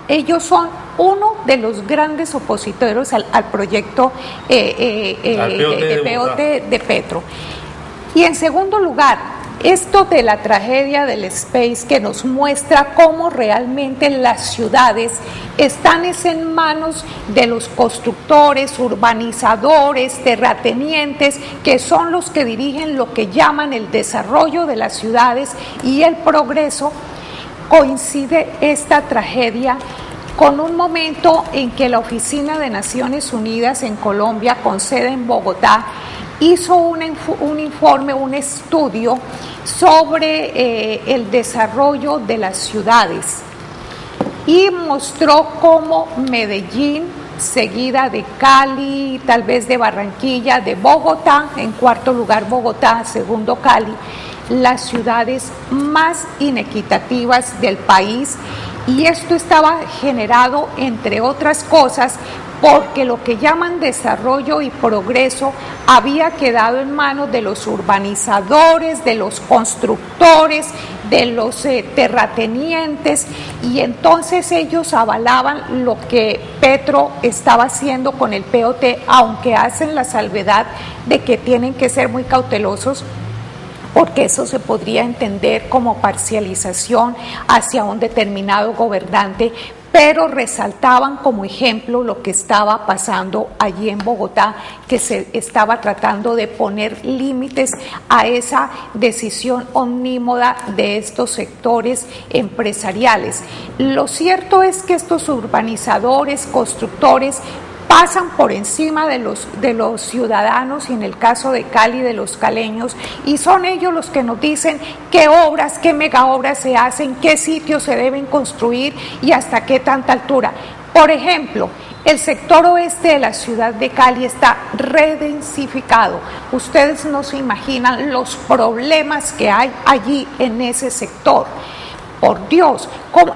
Ellos son uno de los grandes opositores al proyecto POT de Petro. Y en segundo lugar, esto de la tragedia del Space que nos muestra cómo realmente las ciudades están en manos de los constructores, urbanizadores, terratenientes, que son los que dirigen lo que llaman el desarrollo de las ciudades y el progreso. Coincide esta tragedia con un momento en que la Oficina de Naciones Unidas en Colombia, con sede en Bogotá, hizo un informe, un estudio sobre el desarrollo de las ciudades y mostró cómo Medellín, seguida de Cali, tal vez de Barranquilla, de Bogotá, en cuarto lugar Bogotá, segundo Cali, las ciudades más inequitativas del país, y esto estaba generado, entre otras cosas, porque lo que llaman desarrollo y progreso había quedado en manos de los urbanizadores, de los constructores, de los terratenientes, y entonces ellos avalaban lo que Petro estaba haciendo con el POT, aunque hacen la salvedad de que tienen que ser muy cautelosos porque eso se podría entender como parcialización hacia un determinado gobernante, pero resaltaban como ejemplo lo que estaba pasando allí en Bogotá, que se estaba tratando de poner límites a esa decisión omnímoda de estos sectores empresariales. Lo cierto es que estos urbanizadores, constructores, pasan por encima de los ciudadanos, y en el caso de Cali, de los caleños, y son ellos los que nos dicen qué obras, qué megaobras se hacen, qué sitios se deben construir y hasta qué tanta altura. Por ejemplo, el sector oeste de la ciudad de Cali está redensificado. Ustedes no se imaginan los problemas que hay allí en ese sector. Por Dios,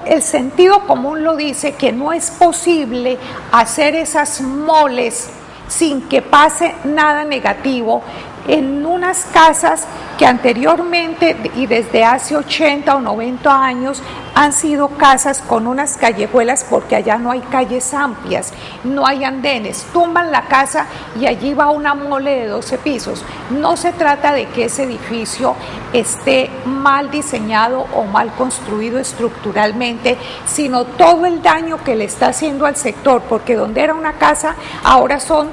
el sentido común lo dice, que no es posible hacer esas moles sin que pase nada negativo en unas casas que anteriormente y desde hace 80 o 90 años han sido casas con unas callejuelas, porque allá no hay calles amplias, no hay andenes, tumban la casa y allí va una mole de 12 pisos. No se trata de que ese edificio esté mal diseñado o mal construido estructuralmente, sino todo el daño que le está haciendo al sector, porque donde era una casa ahora son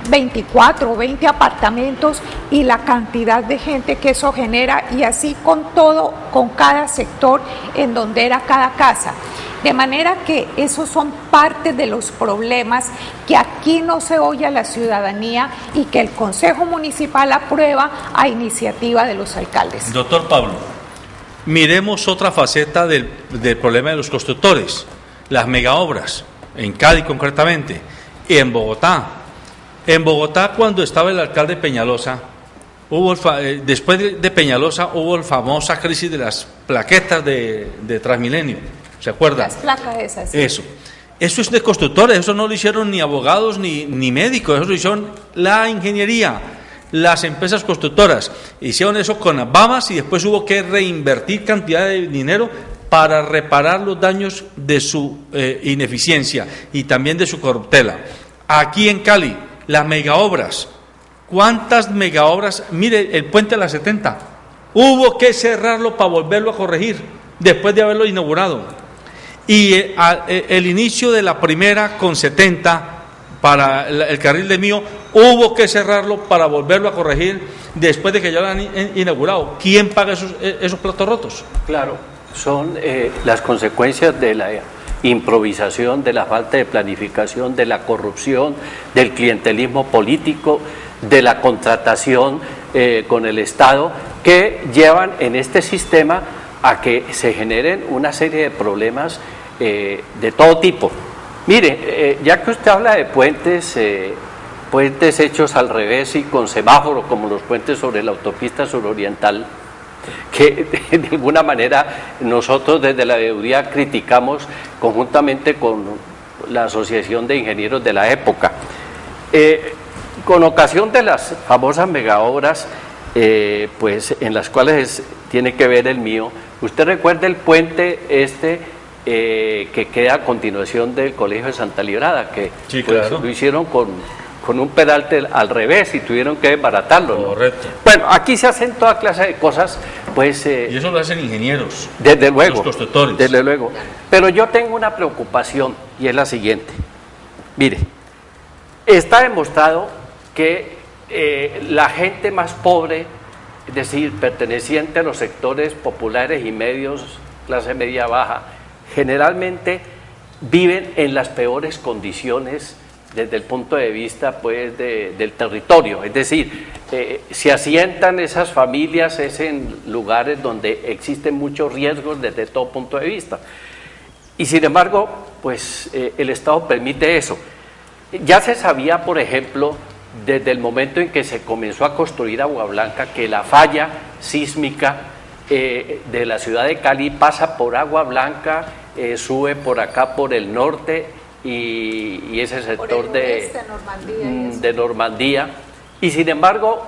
24 o 20 apartamentos, y la cantidad de gente que eso genera, y así con todo, con cada sector en donde era cada casa. De manera que esos son parte de los problemas que aquí no se oye a la ciudadanía y que el Consejo Municipal aprueba a iniciativa de los alcaldes. Doctor Pablo, miremos otra faceta del problema de los constructores, las megaobras, en Cali concretamente, y en Bogotá. En Bogotá, cuando estaba el alcalde Peñalosa, después de Peñalosa hubo la famosa crisis de las plaquetas de Transmilenio, ¿se acuerdan? Las placas esas. Sí. Eso es de constructores, eso no lo hicieron ni abogados ni médicos, eso lo hicieron la ingeniería, las empresas constructoras. Hicieron eso con las babas y después hubo que reinvertir cantidad de dinero para reparar los daños de su ineficiencia y también de su corruptela. Aquí en Cali, las megaobras. ¿Cuántas megaobras? Mire, el puente de la 70. Hubo que cerrarlo para volverlo a corregir después de haberlo inaugurado. Y el inicio de la primera con 70 para el carril de Mío, hubo que cerrarlo para volverlo a corregir después de que ya lo han inaugurado. ¿Quién paga esos platos rotos? Claro, son las consecuencias de la improvisación, de la falta de planificación, de la corrupción, del clientelismo político, de la contratación con el Estado, que llevan en este sistema a que se generen una serie de problemas de todo tipo. Mire, ya que usted habla de puentes hechos al revés y con semáforo, como los puentes sobre la autopista suroriental, que de alguna manera nosotros desde la veeduría criticamos conjuntamente con la Asociación de Ingenieros de la época. Con ocasión de las famosas megaobras, pues en las cuales tiene que ver el Mío, usted recuerda el puente que queda a continuación del Colegio de Santa Librada, que sí, pues, claro, lo hicieron con un pedalte al revés y tuvieron que desbaratarlo, ¿no? Correcto. Bueno, aquí se hacen toda clase de cosas, pues... y eso lo hacen ingenieros, desde luego, los constructores. Desde luego. Pero yo tengo una preocupación, y es la siguiente. Mire, está demostrado que la gente más pobre, es decir, perteneciente a los sectores populares y medios, clase media baja, generalmente viven en las peores condiciones desde el punto de vista pues del territorio, es decir, se asientan esas familias es en lugares donde existen muchos riesgos desde todo punto de vista, y sin embargo pues el Estado permite eso. Ya se sabía, por ejemplo, desde el momento en que se comenzó a construir Agua Blanca, que la falla sísmica de la ciudad de Cali pasa por Agua Blanca, sube por acá por el norte y ese sector de Normandía, y sin embargo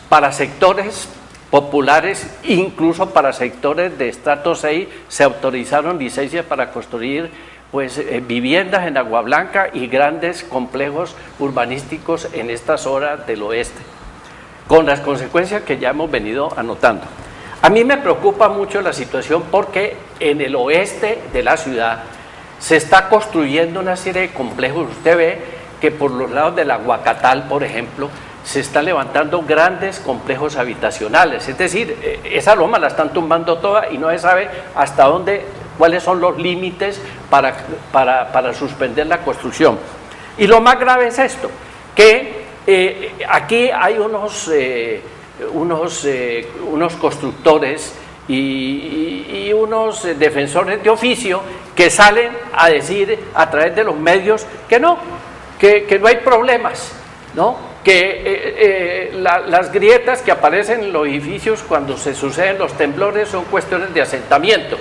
para sectores populares, incluso para sectores de estrato 6, se autorizaron licencias para construir pues viviendas en Agua Blanca y grandes complejos urbanísticos en estas zonas del oeste. con las consecuencias que ya hemos venido anotando. A mí me preocupa mucho la situación porque en el oeste de la ciudad se está construyendo una serie de complejos. Usted ve que por los lados del Aguacatal, por ejemplo, se están levantando grandes complejos habitacionales. Es decir, esa loma la están tumbando toda y no se sabe hasta dónde, cuáles son los límites para suspender la construcción. Y lo más grave es esto, que aquí hay unos constructores y unos defensores de oficio que salen a decir a través de los medios que no hay problemas, ¿no? Que las grietas que aparecen en los edificios cuando se suceden los temblores son cuestiones de asentamiento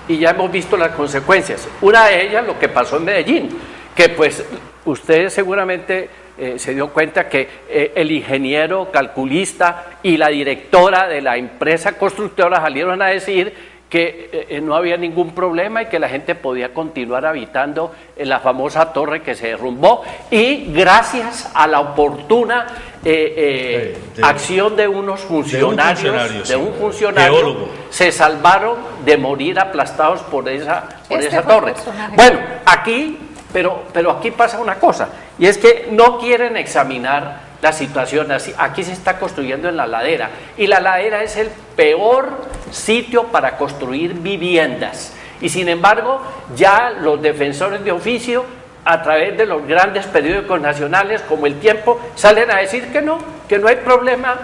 y ya hemos visto las consecuencias. Una de ellas, lo que pasó en Medellín, que pues ustedes seguramente se dio cuenta que el ingeniero calculista y la directora de la empresa constructora salieron a decir que no había ningún problema y que la gente podía continuar habitando en la famosa torre que se derrumbó, y gracias a la oportuna acción de unos funcionarios, de un funcionario, se salvaron de morir aplastados por esa torre. Bueno, aquí, pero aquí pasa una cosa, y es que no quieren examinar la situación. Aquí se está construyendo en la ladera, y la ladera es el peor sitio para construir viviendas, y sin embargo ya los defensores de oficio a través de los grandes periódicos nacionales como El Tiempo salen a decir que no hay problema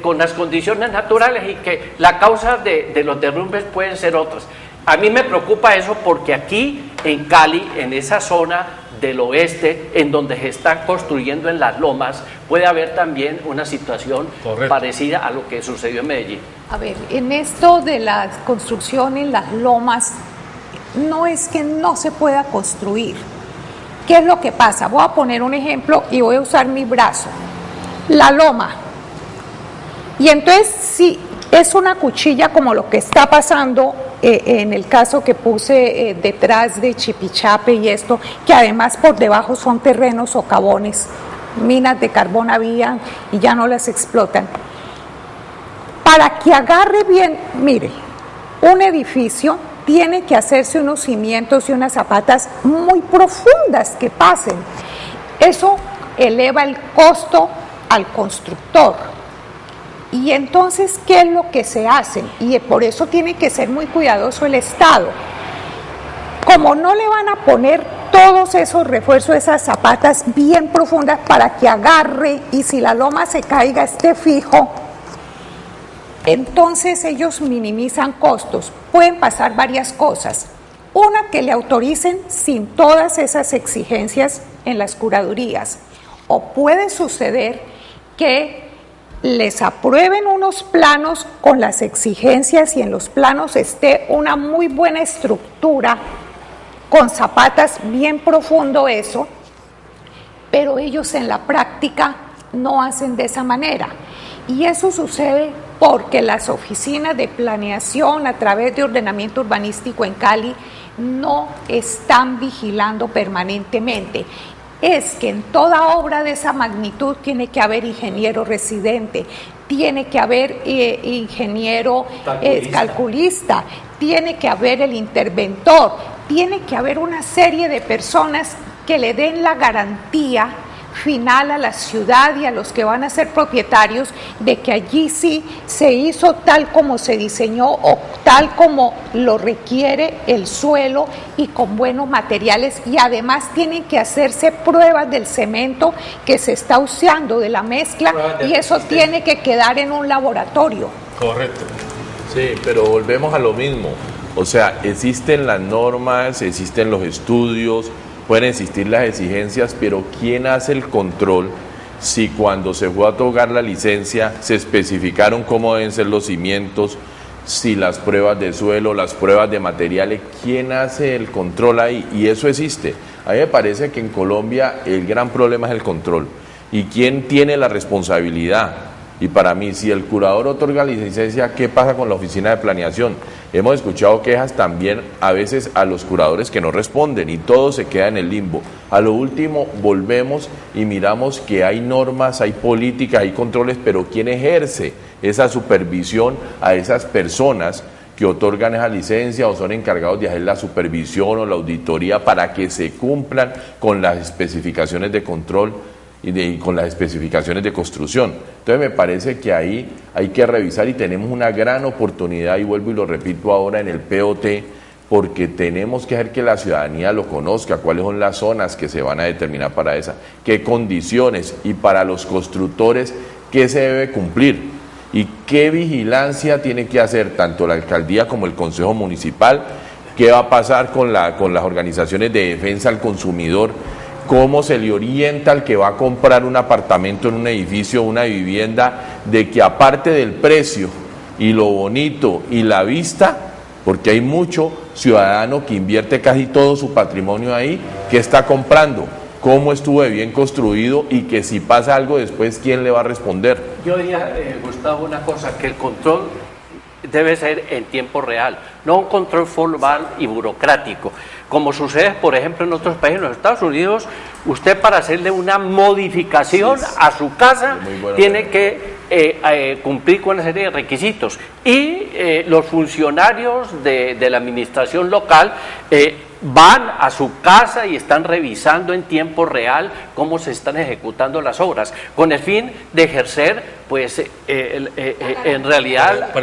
con las condiciones naturales y que la causa de los derrumbes pueden ser otras. A mí me preocupa eso porque aquí en Cali, en esa zona del oeste, en donde se están construyendo en las lomas, puede haber también una situación parecida a lo que sucedió en Medellín. A ver, en esto de la construcción en las lomas, no es que no se pueda construir. ¿Qué es lo que pasa? Voy a poner un ejemplo y voy a usar mi brazo. La loma. Y entonces, si es una cuchilla como lo que está pasando en el caso que puse detrás de Chipichape y esto, que además por debajo son terrenos socavones, minas de carbón habían y ya no las explotan. Para que agarre bien, mire, un edificio tiene que hacerse unos cimientos y unas zapatas muy profundas que pasen. Eso eleva el costo al constructor. Y entonces, ¿qué es lo que se hace? Y por eso tiene que ser muy cuidadoso el Estado. Como no le van a poner todos esos refuerzos, esas zapatas bien profundas para que agarre y si la loma se caiga esté fijo, entonces ellos minimizan costos. Pueden pasar varias cosas. Una, que le autoricen sin todas esas exigencias en las curadurías. O puede suceder que les aprueben unos planos con las exigencias y en los planos esté una muy buena estructura con zapatas bien profundo eso, pero ellos en la práctica no hacen de esa manera. Y eso sucede porque las oficinas de planeación a través de ordenamiento urbanístico en Cali no están vigilando permanentemente. Es que en toda obra de esa magnitud tiene que haber ingeniero residente, tiene que haber ingeniero calculista, tiene que haber el interventor, tiene que haber una serie de personas que le den la garantía final a la ciudad y a los que van a ser propietarios de que allí sí se hizo tal como se diseñó o tal como lo requiere el suelo y con buenos materiales, y además tienen que hacerse pruebas del cemento que se está usando, de la mezcla, y eso tiene que quedar en un laboratorio. Correcto. Sí, pero volvemos a lo mismo. O sea, existen las normas, existen los estudios, pueden existir las exigencias, pero ¿quién hace el control si cuando se fue a otorgar la licencia se especificaron cómo deben ser los cimientos, si las pruebas de suelo, las pruebas de materiales? ¿Quién hace el control ahí? Y eso existe. A mí me parece que en Colombia el gran problema es el control. ¿Y quién tiene la responsabilidad Y para mí, si el curador otorga licencia, ¿qué pasa con la oficina de planeación? Hemos escuchado quejas también a veces a los curadores que no responden y todo se queda en el limbo. A lo último volvemos y miramos que hay normas, hay políticas, hay controles, pero ¿quién ejerce esa supervisión a esas personas que otorgan esa licencia o son encargados de hacer la supervisión o la auditoría para que se cumplan con las especificaciones de control y con las especificaciones de construcción? Entonces me parece que ahí hay que revisar y tenemos una gran oportunidad, y vuelvo y lo repito ahora, en el POT, porque tenemos que hacer que la ciudadanía lo conozca, cuáles son las zonas que se van a determinar para esa, qué condiciones, y para los constructores qué se debe cumplir y qué vigilancia tiene que hacer tanto la alcaldía como el consejo municipal, qué va a pasar con las organizaciones de defensa al consumidor, cómo se le orienta al que va a comprar un apartamento en un edificio, una vivienda, de que aparte del precio y lo bonito y la vista, porque hay mucho ciudadano que invierte casi todo su patrimonio ahí, ¿qué está comprando? ¿Cómo estuvo de bien construido? Y que si pasa algo después, ¿quién le va a responder? Yo diría, Gustavo, una cosa, que el control debe ser en tiempo real, no un control formal y burocrático, como sucede, por ejemplo, en otros países. En los Estados Unidos, usted para hacerle una modificación a su casa tiene que cumplir con una serie de requisitos, y los funcionarios de la administración local van a su casa y están revisando en tiempo real cómo se están ejecutando las obras, con el fin de ejercer, pues, en realidad,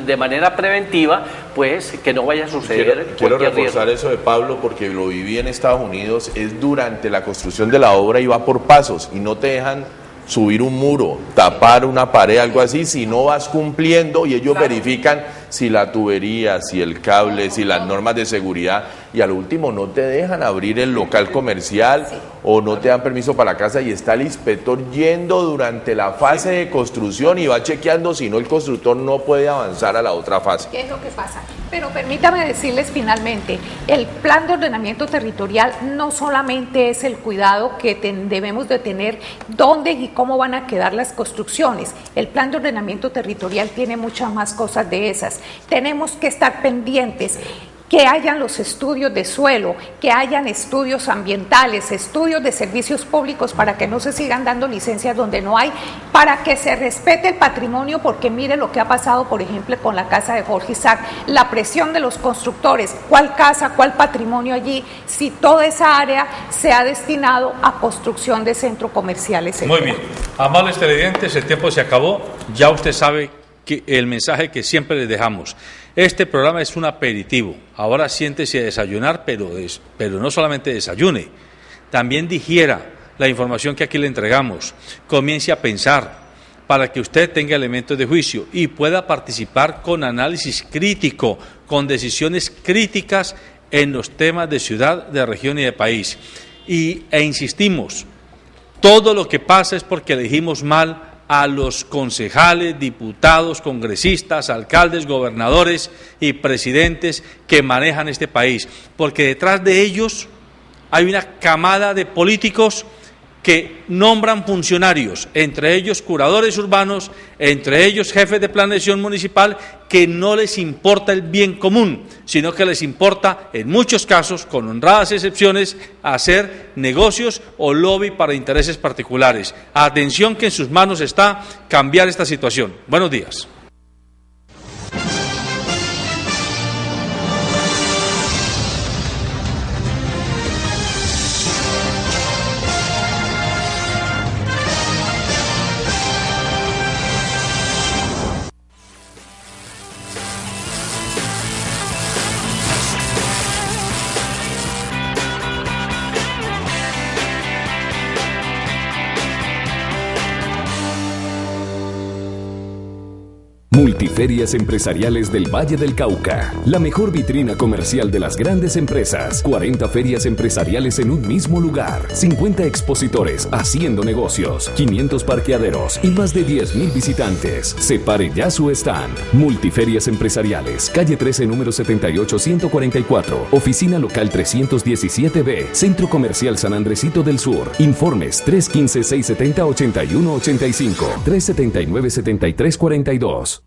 de manera preventiva, pues, que no vaya a suceder. Quiero reforzar eso de Pablo, porque lo viví en Estados Unidos, es durante la construcción de la obra y va por pasos, y no te dejan subir un muro, tapar una pared, algo así, si no vas cumpliendo, y ellos verifican si la tubería, si el cable, si las normas de seguridad, y al último no te dejan abrir el local comercial o no te dan permiso para la casa, y está el inspector yendo durante la fase de construcción y va chequeando, si no el constructor no puede avanzar a la otra fase. ¿Qué es lo que pasa? Pero permítame decirles finalmente, el plan de ordenamiento territorial no solamente es el cuidado que debemos de tener dónde y cómo van a quedar las construcciones. El plan de ordenamiento territorial tiene muchas más cosas de esas. Tenemos que estar pendientes que hayan los estudios de suelo, que hayan estudios ambientales, estudios de servicios públicos, para que no se sigan dando licencias donde no hay, para que se respete el patrimonio, porque mire lo que ha pasado, por ejemplo, con la casa de Jorge Isaac, la presión de los constructores, cuál casa, cuál patrimonio allí, si toda esa área se ha destinado a construcción de centros comerciales. Muy bien, amables televidentes, el tiempo se acabó, ya usted sabe que el mensaje que siempre les dejamos: este programa es un aperitivo. Ahora siéntese a desayunar, pero no solamente desayune, también digiera la información que aquí le entregamos, comience a pensar para que usted tenga elementos de juicio y pueda participar con análisis crítico, con decisiones críticas en los temas de ciudad, de región y de país. E insistimos, todo lo que pasa es porque elegimos mal a los concejales, diputados, congresistas, alcaldes, gobernadores y presidentes que manejan este país, porque detrás de ellos hay una camada de políticos que nombran funcionarios, entre ellos curadores urbanos, entre ellos jefes de planeación municipal, que no les importa el bien común, sino que les importa, en muchos casos, con honradas excepciones, hacer negocios o lobby para intereses particulares. Atención, que en sus manos está cambiar esta situación. Buenos días. Multiferias Empresariales del Valle del Cauca. La mejor vitrina comercial de las grandes empresas. 40 ferias empresariales en un mismo lugar. 50 expositores haciendo negocios. 500 parqueaderos y más de 10,000 visitantes. Separe ya su stand. Multiferias Empresariales. Calle 13, número 78-144. Oficina local 317B. Centro Comercial San Andresito del Sur. Informes 315-670-8185. 379-7342.